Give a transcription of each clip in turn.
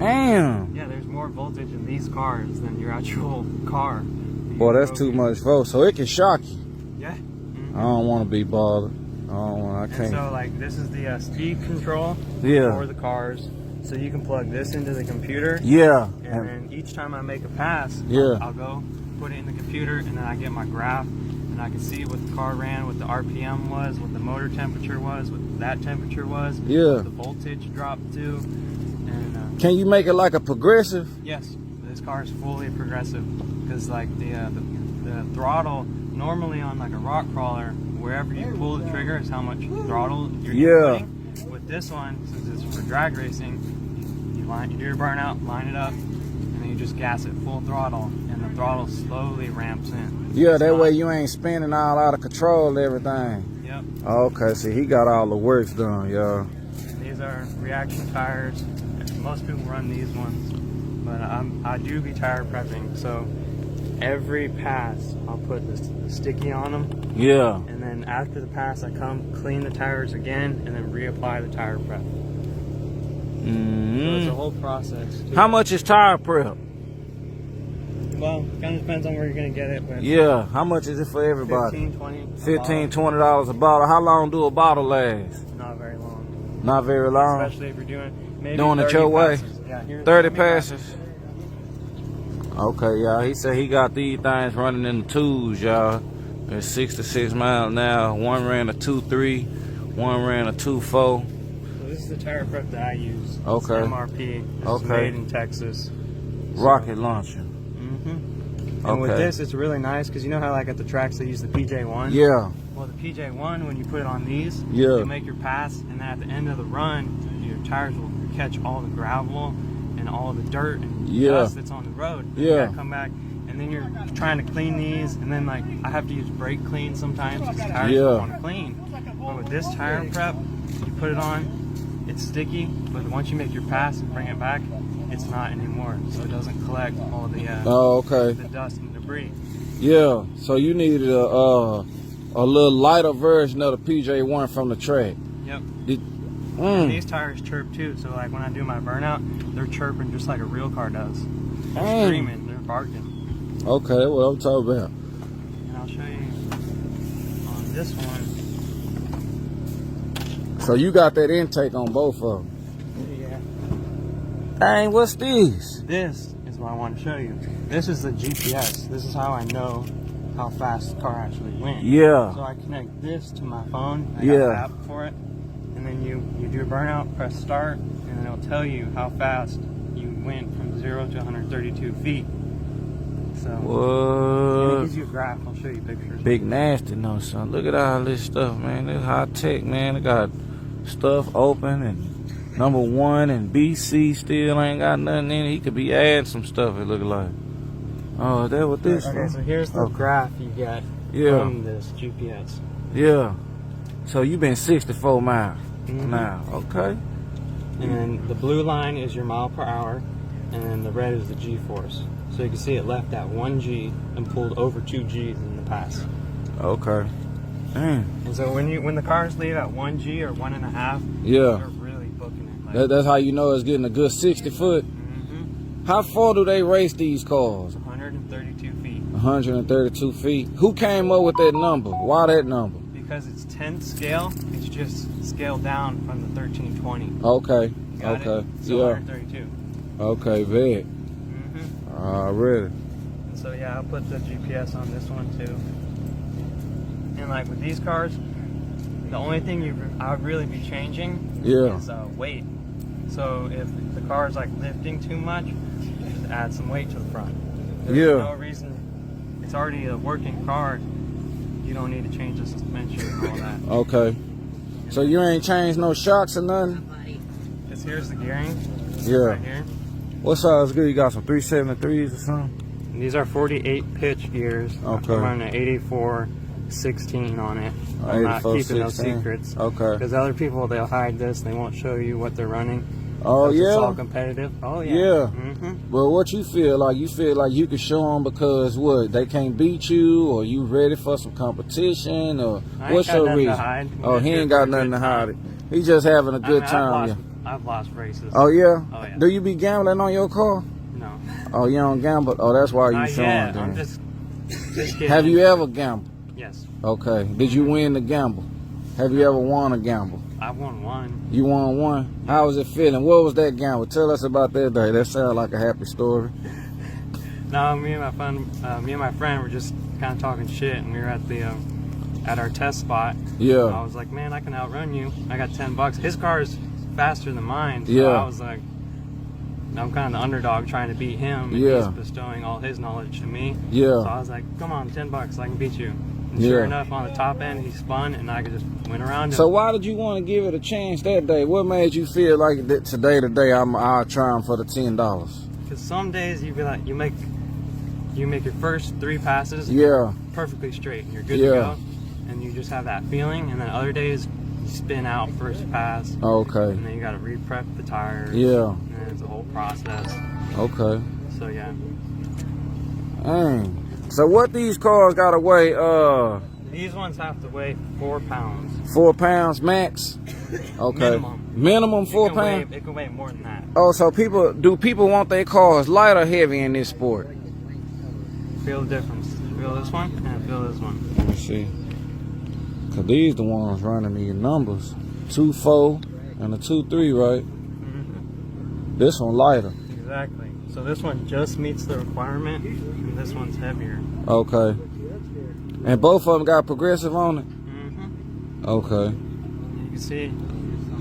Damn. Yeah, there's more voltage in these cars than your actual car. Boy, that's too much voltage. So it can shock you. Yeah. I don't want to be bothered. I can't. And so like this is the speed control for the cars. So you can plug this into the computer. Yeah. And then each time I make a pass, I'll go put it in the computer, and then I get my graph, and I can see what the car ran, what the RPM was, what the motor temperature was, what that temperature was, what the voltage dropped to. And can you make it like a progressive? Yes, this car is fully progressive because like the throttle normally on like a rock crawler, wherever you pull the trigger is how much throttle you're putting. With this one, since it's for drag racing, you do your burnout, line it up, and then you just gas it full throttle, and the throttle slowly ramps in. Yeah, that way you ain't spinning all out of control and everything. Yep. Okay, see, he got all the works done, y'all. These are reaction tires. Most people run these ones, but I do be tire prepping, so every pass I'll put the sticky on them. Yeah. And then after the pass, I come clean the tires again, and then reapply the tire prep. So it's a whole process. How much is tire prep? Well, kind of depends on where you're going to get it. But yeah, how much is it for everybody? $15, $20 a bottle. How long do a bottle last? Not very long. Not very long? Especially if you're doing it your way? Yeah, 30 passes? Okay, y'all. He said he got these things running in the twos, y'all. They're 66 miles an hour. One ran a 2.3, one ran a 2.4. So this is the tire prep that I use. Okay. It's MRP. This is made in Texas. Rocket launcher. And with this, it's really nice because you know how like at the tracks they use the PJ1? Yeah. Well, the PJ1, when you put it on these, you make your pass, and then at the end of the run, your tires will catch all the gravel and all the dirt and dust that's on the road. You gotta come back, and then you're trying to clean these, and then like I have to use brake clean sometimes because the tires don't want to clean. But with this tire prep, you put it on, it's sticky, but once you make your pass and bring it back, it's not anymore, so it doesn't collect all the the dust and debris. Yeah, so you needed a little lighter version of the PJ1 from the track. Yep. And these tires chirp too, so like when I do my burnout, they're chirping just like a real car does. They're screaming, they're barking. Okay, what I'm talking about. And I'll show you on this one. So you got that intake on both of them. Dang, what's this? This is what I want to show you. This is the GPS. This is how I know how fast the car actually went. Yeah. So I connect this to my phone. I got an app for it. And then you do a burnout, press start, and then it'll tell you how fast you went from 0 to 132 feet. So what? It gives you a graph. I'll show you pictures. Big nasty, no son. Look at all this stuff, man. This high tech, man. They got stuff open and #1 and BC still ain't got nothing in it. He could be adding some stuff, it look like. Oh, is that what this is? So here's the graph you get from this GPS. Yeah. So you've been 64 miles now. Okay. And then the blue line is your mile per hour, and then the red is the G-force. So you can see it left at 1 G and pulled over 2 Gs in the pass. Okay. Dang. And so when the cars leave at 1 G or 1.5, they're really booking it. Like, that's how you know it's getting a good 60 foot. How far do they race these cars? 132 feet. 132 feet. Who came up with that number? Why that number? Because it's 10th scale. It's just scaled down from the 1320. Okay. Got okay. It? So 132. Okay, vet. Already. So yeah, I'll put the GPS on this one too. And like with these cars, the only thing I would really be changing is weight. So if the car is like lifting too much, just add some weight to the front. There's no reason. It's already a working car. You don't need to change the suspension and all that. Okay. So you ain't changed no shocks or nothing? Here's the gearing. Right here. What size good? You got some 373s or something? And these are 48 pitch gears. Okay. I'm running an 84/16 on it. I'm not keeping those secrets. Okay. Because other people, they'll hide this. They won't show you what they're running. Oh yeah. It's all competitive. Oh yeah. Yeah. Well, what you feel like? You feel like you can show them because what? They can't beat you, or you ready for some competition, or what's your reason? Oh, he ain't got nothing to hide. He's just having a good time. I've lost races. Oh yeah? Oh yeah. Do you be gambling on your car? No. Oh, you don't gamble? Oh, that's why you Not showing yet. then. I'm just kidding. Have you ever gambled? Yes. Okay. Did you win the gamble? Have you ever won a gamble? I won one. You won one? How was it feeling? What was that gamble? Tell us about that day. That sounds like a happy story. No, me and my friend were just kind of talking shit, and we were at the at our test spot. Yeah. I was like, man, I can outrun you. I got $10. His car is faster than mine. So yeah. I was like, I'm kind of the underdog trying to beat him, and yeah. he's bestowing all his knowledge to me. Yeah. So I was like, come on, $10, I can beat you. And sure enough, on the top end, he spun, and I could just went around him. So why did you want to give it a chance that day? What made you feel like that today I'll try him for the $10? Because some days you be like, you make your first 3 passes, perfectly straight, and you're good to go, and you just have that feeling. And then other days you spin out first pass. Okay. And then you got to re-prep the tires. Yeah. And then it's a whole process. Okay. So yeah. Dang. So what these cars gotta weigh? These ones have to weigh 4 pounds. 4 pounds max? Okay. Minimum 4 pounds? It can weigh more than that. Oh, so do people want their cars light or heavy in this sport? Feel the difference. Feel this one and feel this one. Let me see. Cause these the ones running these numbers. 2.4 and a 2.3, right? Mm-hmm. This one lighter. Exactly. So this one just meets the requirement, and this one's heavier. Okay. And both of them got progressive on it? Mm-hmm. Okay. You can see.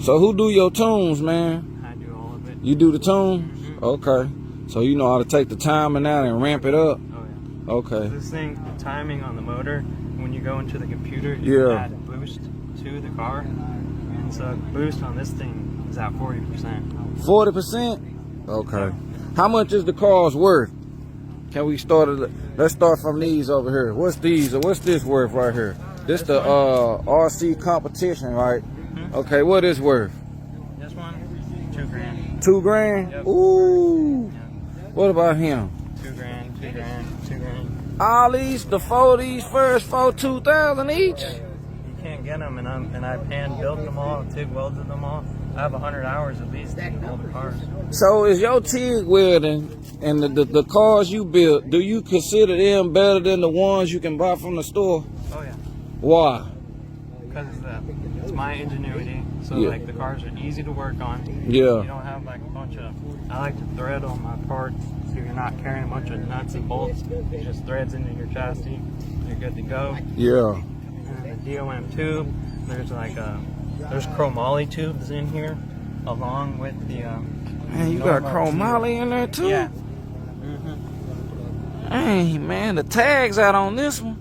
So who do your tunes, man? I do all of it. You do the tunes? Mm-hmm. Okay. So you know how to take the timing out and ramp it up? Oh yeah. Okay. This thing, the timing on the motor, when you go into the computer, you can add boost to the car. And so boost on this thing is at 40%. 40%? Okay. How much is the car's worth? Can we start it? Let's start from these over here. What's these? Or what's this worth right here? This the RC competition, right? Mm-hmm. Okay, what is worth? This one, $2 grand. $2 grand? Yep. Ooh. Yeah. What about him? $2 grand, $2 grand, $2 grand. All these, these first four, 2,000 each? You can't get them, and I've hand built them all, TIG welded them all. I have 100 hours at least in all the cars. So is your TIG welding and the cars you built, do you consider them better than the ones you can buy from the store? Oh yeah. Why? Because it's my ingenuity. So like the cars are easy to work on. Yeah. You don't have like a bunch of, I like to thread on my parts so you're not carrying a bunch of nuts and bolts. It just threads into your chassis. You're good to go. Yeah. And then the DOM tube, there's like there's chromoly tubes in here along with the man, you got chromoly in there too? Yeah. Hey man, the tag's out on this one.